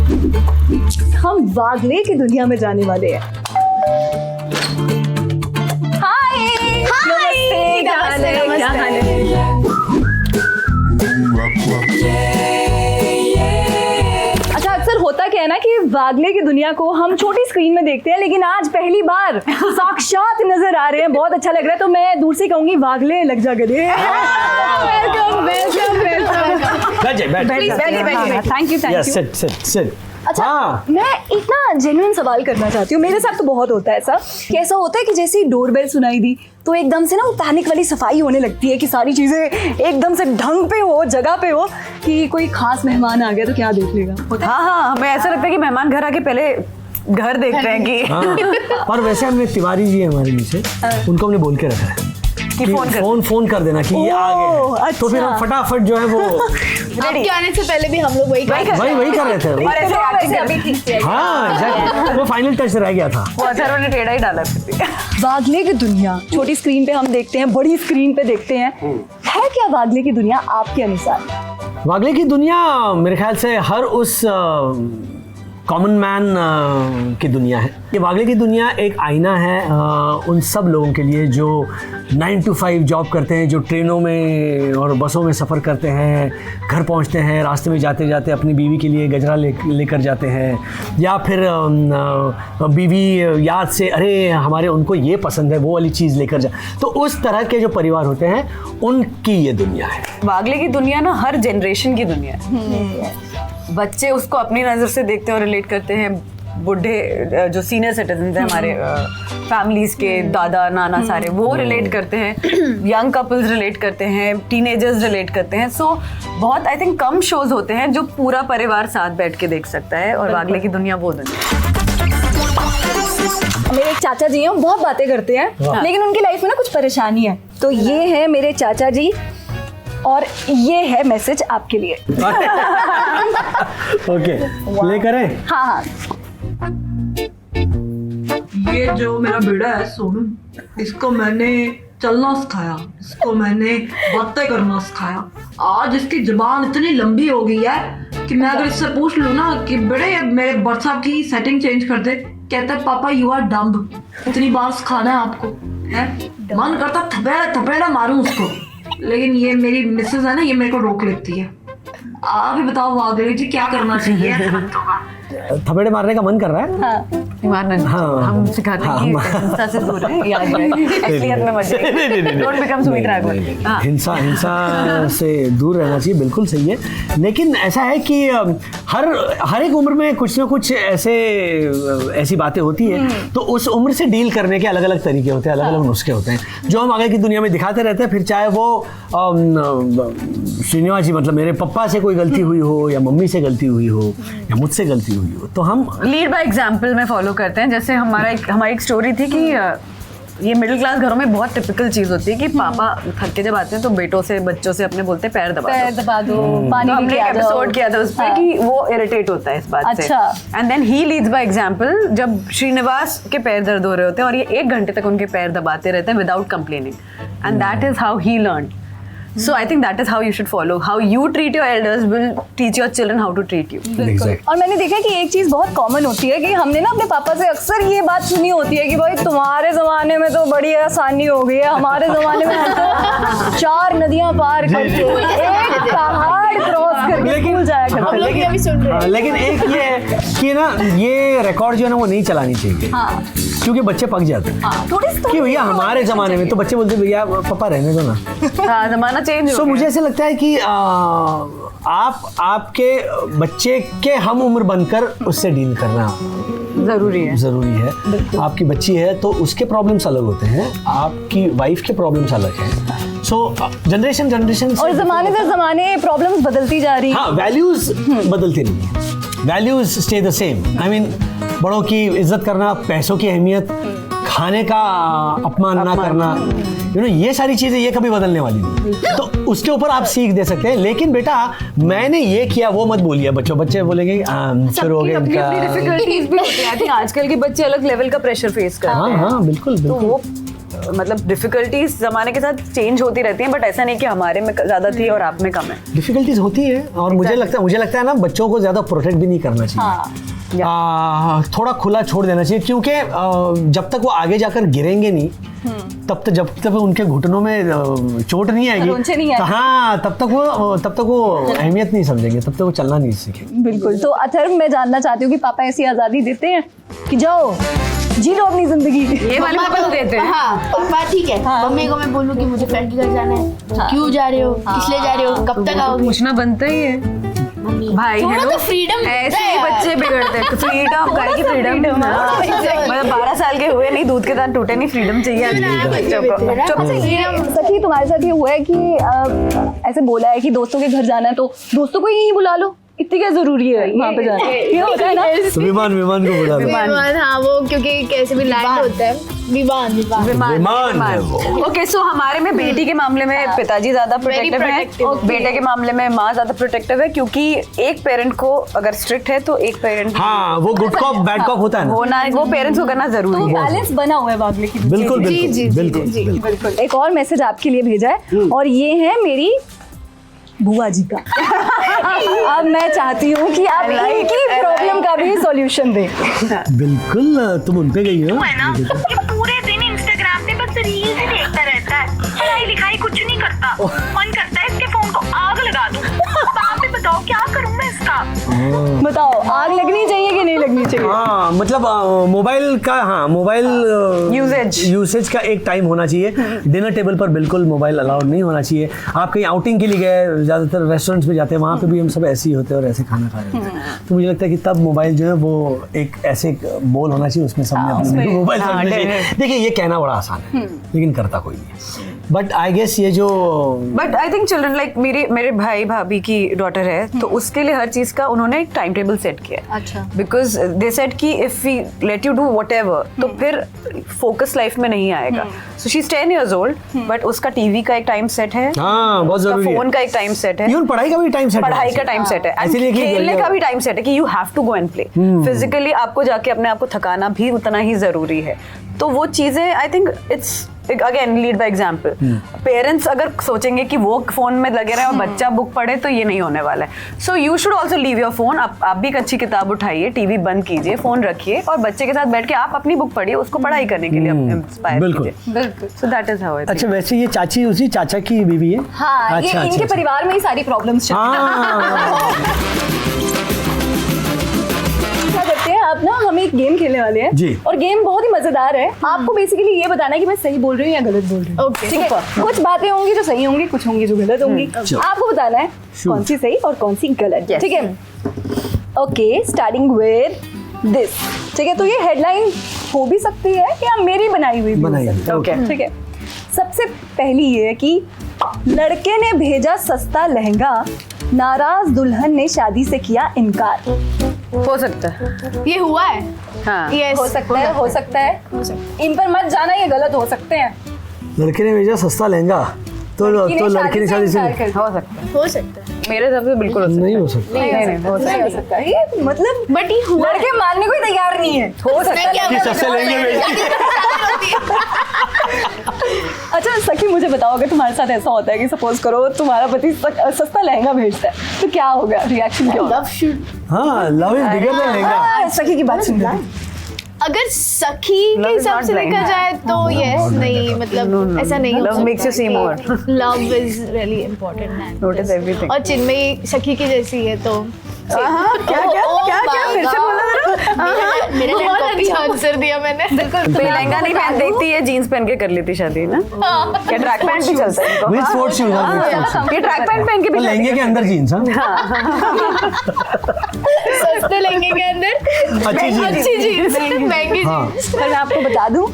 हम वागले की दुनिया में जाने वाले हैं। हाय नमस्ते, क्या हाल है? क्या हाल है? अच्छा, अक्सर होता क्या है ना कि वागले की दुनिया को हम छोटी स्क्रीन में देखते हैं, लेकिन आज पहली बार साक्षात नजर आ रहे हैं। बहुत अच्छा लग रहा है। तो मैं दूर से कहूंगी वागले लग जा गए। Welcome welcome welcome. Thank you. अच्छा मैं एक ना जेन्युइन सवाल करना चाहती हूँ। मेरे साथ तो बहुत होता है ऐसा। कैसा होता है कि जैसे ही डोरबेल सुनाई दी तो एकदम से ना वो पैनिक वाली सफाई होने लगती है कि सारी चीजें एकदम से ढंग पे हो, जगह पे हो, कि कोई खास मेहमान आ गया तो क्या देख लेगा। हाँ, हमें ऐसा लगता है कि मेहमान घर आके पहले घर देखते हैं कि हाँ। और वैसे हमने तिवारी जी है हमारे नीचे, उनको हमने बोल के रखा है कि फोन कर देना कि ये आ गए। अच्छा। तो फिर हम फटाफट जो है वो आपके आने से पहले भी हम लोग वही कर रहे थे। और ऐसे अभी ठीक से हाँ exactly। वो फाइनल टच रह गया था। वो अथर्व ने टेढ़ा ही डाला। वागले की दुनिया छोटी स्क्रीन पे हम देखते हैं, बड़ी स्क्रीन पे देखते हैं। है क्या वागले की दुनिया आपके अनुसार? वागले की दुनिया मेरे ख्याल से हर उस कॉमन मैन की दुनिया है। ये वागले की दुनिया एक आईना है उन सब लोगों के लिए जो 9 to 5 जॉब करते हैं, जो ट्रेनों में और बसों में सफ़र करते हैं, घर पहुंचते हैं, रास्ते में जाते जाते अपनी बीवी के लिए गजरा लेकर जाते हैं, या फिर बीवी याद से अरे हमारे उनको ये पसंद है वो वाली चीज़ लेकर जा। तो उस तरह के जो परिवार होते हैं उनकी ये दुनिया है। वागले की दुनिया ना हर जनरेशन की दुनिया है। बच्चे उसको अपनी नज़र से देखते हैं और रिलेट करते हैं। बूढ़े जो सीनियर सिटीजन हैं हमारे फैमिलीज के, दादा नाना सारे वो रिलेट करते हैं। यंग कपल्स रिलेट करते हैं, टीनेजर्स रिलेट करते हैं। सो बहुत आई थिंक कम शोज होते हैं जो पूरा परिवार साथ बैठ के देख सकता है, और वागले की दुनिया वो दुनिया। मेरे एक चाचा जी हैं, वो बहुत बातें करते हैं लेकिन उनकी लाइफ में ना कुछ परेशानी है। तो ये है मेरे चाचा जी और ये है मैसेज आपके लिए। ओके, प्ले करें। हाँ। ये जो मेरा बेटा है सोनू, इसको मैंने चलना सिखाया, इसको मैंने बातें करना सिखाया। आज इसकी जुबान इतनी लंबी हो गई है कि मैं अगर इससे पूछ लूँ ना कि बेटे मेरे व्हाट्सएप की सेटिंग चेंज कर दे, कहता है पापा यू आर डम्ब। इतनी बार सिखाना है आपको, है? मन करता थपेड़ा मारूं उसको, लेकिन ये मेरी मिसेज है ना, ये मेरे को रोक लेती है। आप ही बताओ वागले जी क्या करना चाहिए? थपेड़े मारने का मन कर रहा है? हाँ। मारना नहीं। हाँ। हम सिखाते हैं कि हिंसा से दूर रहें, याद रखें, असलियत में मत जाइए। Don't become Sumitra Agarwal. हाँ। हिंसा से दूर रहना चाहिए, बिल्कुल सही है। लेकिन ऐसा है कि हर एक उम्र में कुछ ना कुछ ऐसी बातें होती है, तो उस उम्र से डील करने के अलग अलग तरीके होते हैं, अलग अलग नुस्खे होते हैं जो हम आगे की दुनिया में दिखाते रहते हैं। फिर चाहे वो श्रीनिवास जी, मतलब मेरे पप्पा से कोई गलती हुई हो, या मम्मी से गलती हुई हो, या मुझसे गलती हुई हो, तो हम लीड बाय एग्जाम्पल में फॉलो करते हैं। जैसे हमारी एक स्टोरी थी कि ये मिडिल क्लास घरों में बहुत टिपिकल चीज होती है कि पापा थक के जब आते हैं तो बच्चों से अपने बोलते हैं पैर दबा दो। पानी तो हमने लेके आ जाओ। एपिसोड किया था उस पे कि वो इरिटेट होता है इस बात से। अच्छा। And then he leads by example. जब श्रीनिवास के पैर दर्द हो रहे होते हैं और ये 1 घंटे तक उनके पैर दबाते रहते हैं without complaining, and that is how he learn. So I think that is how you should follow. How you treat your elders will teach your children how to treat you. Exactly. और मैंने देखा कि एक चीज़ बहुत common होती है कि हमने ना अपने पापा से अक्सर ये बात सुनी होती है कि भाई तुम्हारे ज़माने में तो बड़ी आसानी हो गई है, हमारे ज़माने में हम तो 4 नदियाँ पार करके एक पहाड़ क्रॉस करके स्कूल जाया करते थे। लोग अभी सुन रहे हैं। लेकिन एक ये है कि ना ये रिकॉर्ड जो है ना वो नहीं चलानी चाहिए। हाँ। क्योंकि बच्चे पक जाते हैं। कि भैया हमारे ज़माने में तो बच्चे बोलते भैया पापा रहने दो ना। हाँ, ज़माना चेंज हो गया। मुझे ऐसा लगता है कि आपके बच्चे के हम उम्र बनकर उससे डील करना ज़रूरी है। आपकी बच्ची है तो उसके प्रॉब्लम्स अलग होते हैं, आपकी वाइफ के प्रॉब्लम्स अलग हैं। सो जनरेशन और ज़माने दर ज़माने प्रॉब्लम्स बदलती जा रही हैं। हाँ, वैल्यूज बदलती नहीं है, values stay the same. I mean बड़ों की इज्जत करना, पैसों की अहमियत, खाने का अपमान ना करना, ये सारी चीजें ये कभी बदलने वाली नहीं। तो उसके ऊपर आप सीख दे सकते हैं। लेकिन बेटा मैंने ये किया वो मत बोलिए। बच्चे बोलेंगे शुरू हो गए डिफिकल्टीज भी होती है। आई थिंक आजकल के बच्चे अलग लेवल का प्रेशर फेस करते हैं। हाँ बिल्कुल। तो वो मतलब डिफिकल्टीज जमाने के साथ चेंज होती रहती हैं, बट ऐसा नहीं कि हमारे में ज्यादा थी और आप में कम है। डिफिकल्टीज होती है, और मुझे लगता है ना, बच्चों को ज्यादा प्रोटेक्ट भी नहीं करना चाहिए। थोड़ा खुला छोड़ देना चाहिए, क्योंकि जब तक वो आगे जाकर गिरेंगे नहीं, जब तक उनके घुटनों में चोट नहीं आएगी, तो हाँ तब तक वो अहमियत नहीं समझेंगे, तब तक वो चलना नहीं सीखेंगे। बिल्कुल। तो अथर्व, मैं जानना चाहती हूँ कि पापा ऐसी आजादी देते हैं कि जाओ जी लो अपनी जिंदगी? ये वाले पापा देते हैं। हाँ पापा ठीक है, मम्मी को मैं बोलूँ कि मुझे फ्रेंड के घर जाना है, तो क्यों जा रहे हो, किस लिए जा रहे हो, कब तक आओगे? पूछना बनता ही है भाई, थोड़ा तो freedom ऐसे है ही यार। बच्चे बिगड़ते हैं। फ्रीडम का की फ्रीडम, मतलब 12 साल के हुए नहीं, दूध के साथ टूटे नहीं, फ्रीडम चाहिए बच्चों को। अच्छा, ये सखी तुम्हारे साथ ये हुआ है कि ऐसे बोला है कि दोस्तों के घर जाना है तो दोस्तों को ही नहीं बुला लो, इतनी क्या जरूरी है वहाँ पे जाना? ये होता है ना? तो विमान को बुला लो। विमान, हाँ वो क्योंकि कैसे भी लैंड होता है, विमान है वो। ओके, सो हमारे में बेटी के मामले में पिताजी ज्यादा प्रोटेक्टिव हैं, बेटे के मामले में माँ ज्यादा प्रोटेक्टिव है, क्योंकि एक पेरेंट को अगर स्ट्रिक्ट है तो एक पेरेंट, हाँ वो गुड कॉप बैड कॉप होता है ना, वो पेरेंट्स को करना तो जरूरी है। बैलेंस बना हुआ है बागले की। बिल्कुल बिल्कुल। बिल्कुल। एक और मैसेज आपके लिए भेजा है, और ये है मेरी बुआ जी का। अब मैं चाहती हूँ कि आप इनकी प्रॉब्लम का भी सॉल्यूशन दें। बिल्कुल, तुम उन पे गई हो है ना, ये पूरे दिन इंस्टाग्राम पे बस रील्स ही देखता रहता है, पढ़ाई लिखाई कुछ नहीं करता। मन करता है इसके फोन को आग लगा दूं। आप ही बताओ क्या करूं मैं इसका? बताओ, आग लगनी चाहिए कि नहीं लगनी चाहिए? हाँ मतलब मोबाइल यूसेज का एक टाइम होना चाहिए। डिनर टेबल पर बिल्कुल मोबाइल अलाउड नहीं होना चाहिए। आप कहीं आउटिंग के लिए गए, ज़्यादातर रेस्टोरेंट्स में जाते हैं, वहाँ पे भी हम सब ऐसे ही होते हैं और ऐसे खाना खा रहे होते हैं। तो मुझे लगता है कि तब मोबाइल जो है वो एक ऐसे बोल होना चाहिए, उसमें सबने अपने मोबाइल रखना चाहिए। देखिए ये कहना बड़ा आसान है, लेकिन करता कोई नहीं। बट आई गेस ये जो but I think children like मेरे भाई भाभी की डॉटर है, तो उसके लिए हर चीज का उन्होंने एक टाइम टेबल सेट किया। अच्छा। बिकॉज दे सेड कि if we let you do whatever, तो फिर फोकस लाइफ में नहीं आएगा। So she is 10 years old, but उसका टीवी का एक टाइम सेट है, हाँ बहुत जरूरी है। फोन का एक टाइम सेट है, इवन पढ़ाई का भी टाइम सेट है। पढ़ाई का टाइम सेट है, इसीलिए कि खेलने का भी टाइम सेट है कि you have to go and play. Physically आपको जाके अपने आप को थकाना भी उतना ही जरूरी है। तो वो चीजें I think it's again lead by example. Parents अगर सोचेंगे कि वो फोन में लगे रहे और बच्चा बुक पढ़े, तो ये नहीं होने वाला है। So you should also leave your phone. आप भी एक अच्छी किताब उठाइए, टीवी बंद कीजिए, फोन रखिए, और बच्चे के साथ बैठ के आप अपनी बुक पढ़िए, उसको पढ़ाई करने के लिए इंस्पायर कीजिए। बिल्कुल। So that is how. अच्छा, वैसे ये चाची उसी चाचा की बीवी है? हाँ, ये इनके परिवार में ही सारी प्रॉब्लम्स चल क्या करते हैं आप ना, हम एक गेम खेलने वाले हैं जी। और गेम बहुत ही मजेदार है। आपको बेसिकली ये बताना है कि मैं सही बोल रही हूँ या गलत बोल रही हूँ। Okay, ठीक है। कुछ बातें होंगी जो सही होंगी, कुछ होंगी जो गलत होंगी। आपको बताना है कौन सी सही और कौन सी गलत। ठीक है। Okay, starting with this. ठीक है, तो ये हेडलाइन हो भी सकती है या मेरी बनाई हुई भी हो सकती है। ओके, ठीक है। सबसे पहली ये है कि लड़के ने भेजा सस्ता लहंगा, नाराज दुल्हन ने शादी से किया इनकार। हो सकता है, ये हुआ है। हाँ। Yes, हो सकता है, हो सकता है। इन पर मत जाना, ये गलत हो सकते हैं। लड़के ने भेजा सस्ता लहंगा, तो लड़की ने शादी से हो सकता है। हो सकता है, मेरे हिसाब से बिल्कुल नहीं हो सकता। नहीं हो सकता। ये मतलब बट ये हुआ लड़के मानने को ही तैयार नहीं है। हो सकता है। कि सस्ते लहंगे अच्छा सखी, मुझे बताओ, अगर तुम्हारे साथ ऐसा होता है कि सपोज करो तुम्हारा पति सस्ता लहंगा भेजता है, तो क्या होगा, रिएक्शन क्या होगा? लव शुड, हाँ, love is bigger than lehenga. सखी की बात सुन। अगर सखी के हिसाब से देखा जाए तो यस, नहीं मतलब ऐसा नहीं हो Love makes you see more. Love is really important. Notice everything. और चिन्मयी सखी की जैसी है तो क्या फिर से बोला जरा। मेरे लिए कॉपी आंसर दिया मैंने। बिल्कुल। तो लहंगा नहीं पहन देखती है, जीन्स पहन के कर लेती शादी ना। क्या ट्रैक पैंट भी चलता है इनको? विद स्पोर्ट्स शूज, ये ट्रैक पैंट पहन के भी लहंगे के अंदर जीन्स। सस्ते लहंगे के अंदर अच्छी जीन्स, महंगी जीन्स। पर मैं आपको बता दूं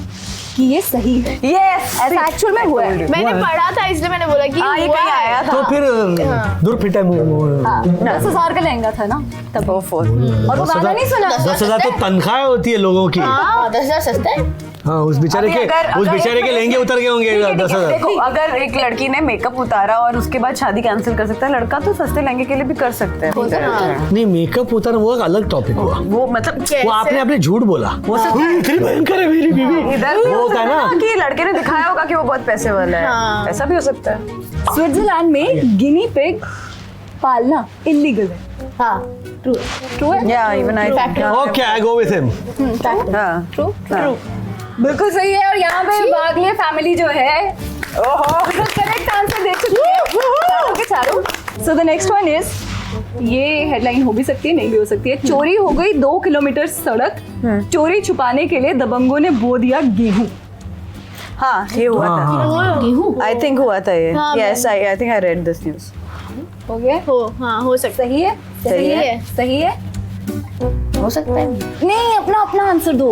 कि ये सही है। यस, ऐसा एक्चुअल में हुआ है। मैंने पढ़ा था इसलिए मैंने बोला कि ये हुआ कहीं है। आया था। तो फिर दूर फिटा 10,000 का लहंगा था ना। तब वो फोर और वो गाना नहीं सुना 10,000 तो तनख्वाह होती है लोगों की। हाँ 10,000 सस्ता है। हाँ उस बेचारे अभी के उस बेचारे के लहंगे उतर गए होंगे 10,000। देखो अगर एक लड़की ने मेकअप उतारा और उसके बाद शादी कैंसिल कर सकता है, लड़का तो सस्ते लहंगे के लिए भी कर सकते हैं। नहीं मेकअप उतार वो एक अलग टॉपिक हुआ, वो मतलब वो आपने अपने झूठ बोला। वो इतनी भयंकर है मेरी बीवी। इधर वो होता है ना कि लड़के ने दिखाया होगा कि वो बहुत पैसे वाला है, हाँ। ऐसा भी हो सकता है। स्विट्जरलैंड में गिनी पिग पालना इलीगल है। हाँ ट्रू है? या even I okay I go with him. हाँ ट्रू बिल्कुल सही है। और यहाँ पे बागले फैमिली जो है ओहो करेक्ट आंसर दे चुकी है चारों के चारों। So the next one is, ये हेडलाइन हो भी सकती है नहीं भी हो सकती है। चोरी हो गई 2 किलोमीटर सड़क, चोरी छुपाने के लिए दबंगों ने बो दिया गेहूं। हाँ ये हुआ था, गेहूँ आई थिंक हुआ था ये। हाँ, yes I think I read this news. हो गया? हो सकता सही है? सही है। सही है? हो सकता है। नहीं अपना आंसर दो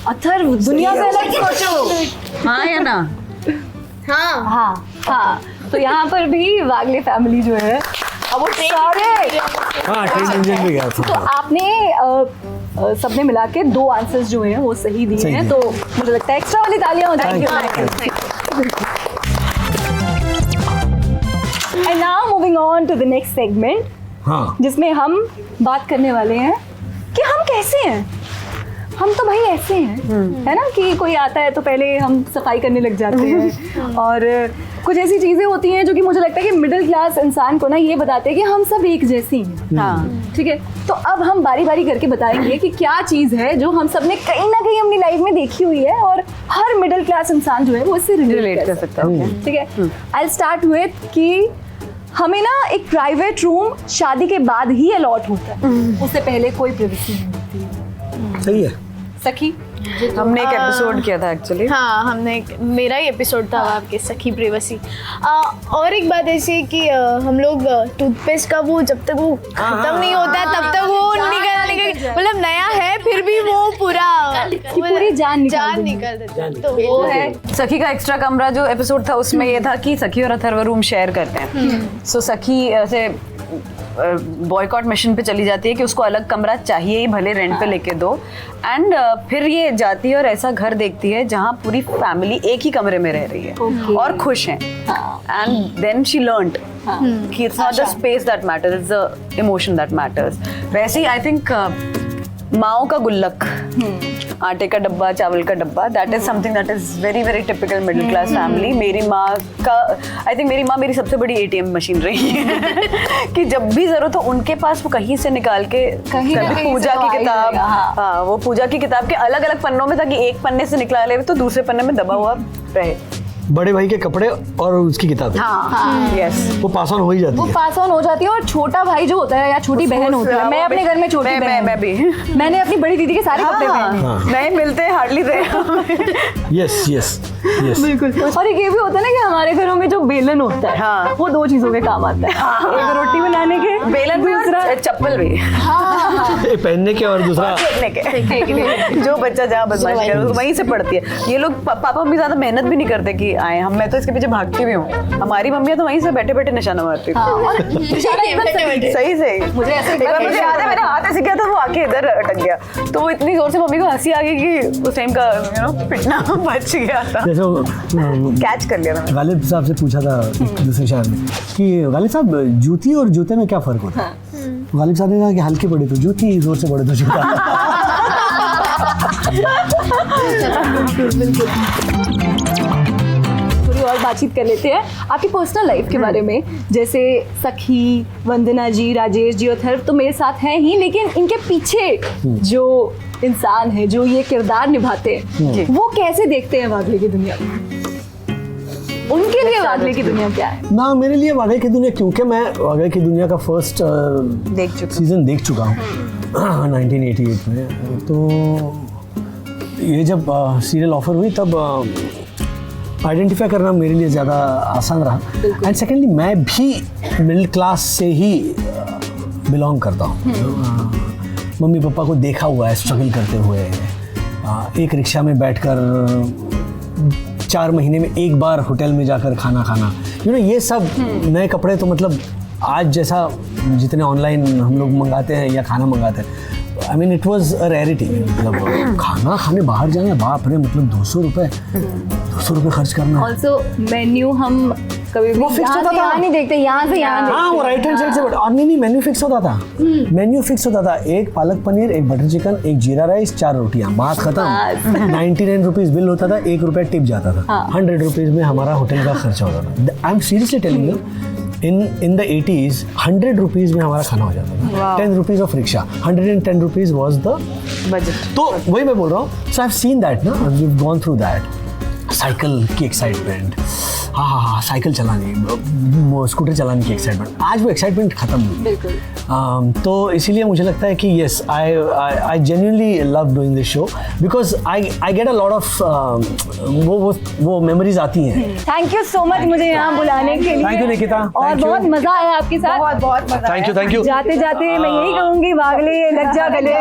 अथर्व, दुनिया से अलग सोचो। हाँ या ना? हाँ हाँ तो यहाँ पर भी वागले फैमिली जो है अब वो सारे हाँ ट्रेन इंजन भी गया तो था। आपने सबने मिला के 2 आंसर्स जो हैं वो सही दिए सही हैं, दिए। तो मुझे लगता है एक्स्ट्रा वाली तालियां हो जाएंगी। And now moving on to the next segment, हाँ जिसमें हम बात करने वाले हैं कि हम कैसे हैं। हम तो भाई ऐसे हैं है ना कि कोई आता है तो पहले हम सफाई करने लग जाते हैं और कुछ ऐसी चीजें होती हैं जो कि मुझे लगता है कि मिडिल क्लास इंसान को ना ये बताते हैं कि हम सब एक जैसी हैं। हाँ ठीक है, तो अब हम बारी बारी करके बताएंगे कि क्या चीज है जो हम सब ने कहीं ना कहीं अपनी लाइफ में देखी हुई है और हर मिडिल क्लास इंसान जो है वो इससे रिलेट कर सकता है। ठीक है, आई स्टार्ट विथ कि हमें ना एक प्राइवेट रूम शादी के बाद ही अलॉट होता है, उससे पहले कोई प्राइवेसी नहीं होती है। सही है। सखी हमने एक एपिसोड किया था एक्चुअली। हाँ हमने मेरा ही एपिसोड था आपके सखी प्रिवेसी। और एक बात ऐसी है कि हम लोग टूथपेस्ट का वो जब तक वो खत्म नहीं होता है तब तक वो निकलने का मतलब नया है फिर भी वो पूरा पूरी जान निकल देता है। तो वो है सखी का एक्स्ट्रा कमरा जो एपिसोड था उसमें ये था कि सखी और अथर्व रूम शेयर करते हैं। सो सखी ऐसे बॉयकॉट मिशन पे चली जाती है कि उसको अलग कमरा चाहिए ही, भले रेंट पे लेके दो। एंड फिर ये जाती है और ऐसा घर देखती है जहाँ पूरी फैमिली एक ही कमरे में रह रही है और खुश हैं। एंड देन शी लर्नड कि it's not the space that matters, it's the emotion that matters. वैसे ही आई थिंक माओ का गुल्लक, आटे का डब्बा, चावल का डब्बा, that is something that is very very typical middle class family. मेरी माँ का आई थिंक मेरी माँ मेरी सबसे बड़ी ATM मशीन रही है कि जब भी जरूरत हो उनके पास वो कहीं से निकाल के कहीं कभी पूजा की किताब, हाँ वो पूजा की किताब के अलग अलग पन्नों में था कि एक पन्ने से निकाल ले तो दूसरे पन्ने में दबा हुआ रहे। बड़े भाई के कपड़े और उसकी किताब हाँ यस वो पास ऑन हो ही जाती वो है। पास ऑन हो जाती है। और छोटा भाई जो होता है या छोटी बहन होती है, मैं अपने घर में छोटी बहन, मैं भी मैंने अपनी बड़ी दीदी के सारे कपड़े पहने। हाँ। नहीं मिलते हार्डली थे। यस यस यस बिल्कुल। और एक ये भी होता है ना कि हमारे घरों में जो बेलन होता है हाँ। वो 2 चीजों के काम आता है, एक रोटी बनाने के, बेलन भी दूसरा और चप्पल भी पहनने के और दूसरा फेंकने के। जो बच्चा जहाँ बदमाशी करे वहीं से पड़ती है। ये लोग पापा मम्मी ज्यादा मेहनत भी नहीं करते कि आए हम, मैं तो इसके पीछे भागती भी हूँ। हमारी मम्मियाँ तो वहीं से बैठे बैठे निशाना मारती थी। सही से मुझे ऐसे एक बार मुझे याद है मेरा हाथ ऐसे किया था वो आके इधर अटक गया तो वो इतनी जोर से मम्मी को हंसी आ गई कि उस टाइम का पिटना बच गया था, जैसे कैच कर लिया था। गालिब साहब से पूछा था दूसरे शहर में कि गालिब साहब जूती और जूते में क्या फर्क होता है। गालिब साहब ने कहा कि हल्के पड़े तो जूती, जोर से पड़े तो जूता। थोड़ी और बातचीत कर लेते हैं आपकी पर्सनल लाइफ के बारे में। जैसे सखी, वंदना जी, राजेश जी और अथर्व तो मेरे साथ हैं ही, लेकिन इनके पीछे जो इंसान है जो ये किरदार निभाते हैं वो कैसे देखते हैं वागले की दुनिया को? उनके लिए वागले की दुनिया क्या है? ना मेरे लिए वागले की दुनिया, क्योंकि मैं वागले की दुनिया का फर्स्ट सीजन देख चुका हूँ 1988 में। तो ये जब सीरियल ऑफर हुई तब आइडेंटिफाई करना मेरे लिए ज़्यादा आसान रहा। एंड सेकेंडली मैं भी मिडिल क्लास से ही बिलोंग करता हूँ। मम्मी पापा को देखा हुआ है स्ट्रगल करते हुए। एक रिक्शा में बैठकर 4 महीने में एक बार होटल में जाकर खाना खाना, ये सब नए कपड़े तो मतलब आज जैसा जितने ऑनलाइन हम लोग मंगाते हैं या खाना मंगाते हैं, I mean it was a rarity. मतलब खाना खाने बाहर जाना, बाप रे, मतलब 200 रुपये खर्च करना। ऑल्सो मेन्यू हम कभी भी वो fix यहाँ होता से था। यहाँ नहीं देखते, यहाँ से यहाँ हाँ, वो राइट हैंड साइड से और नहीं मेन्यू फिक्स होता था। मेन्यू फिक्स होता था, एक पालक पनीर, एक बटर चिकन, एक जीरा राइस, 4 रोटियां, बात खत्म। 99 रुपीज बिल होता था, 1 रुपया टिप जाता था। 100 रुपीज में हमारा होटल का खर्चा होता था। I am seriously telling you, in the 80s 100 rupees में हमारा खाना हो जाता था। 10 rupees of rickshaw, 110 rupees was the budget. तो वही मैं बोल रहा हूँ। So I have seen that ना, we have gone through that. Cycle की एक्साइटमेंट, हाँ, साइकिल चलानी, स्कूटर चलाने की एक्साइटमेंट, आज वो एक्साइटमेंट खत्म हुई। बिल्कुल। तो इसीलिए मुझे लगता है कि yes, I genuinely love doing this show because I get a lot of वो मेमोरीज आती हैं। थैंक यू सो मच मुझे यहाँ बुलाने के लिए। Thank you, Nikita. और Thank you. बहुत मजा आया आपके साथ। बहुत मजा थैंक यू जाते जाते मैं यही कहूँगी, वागले लग जा गले।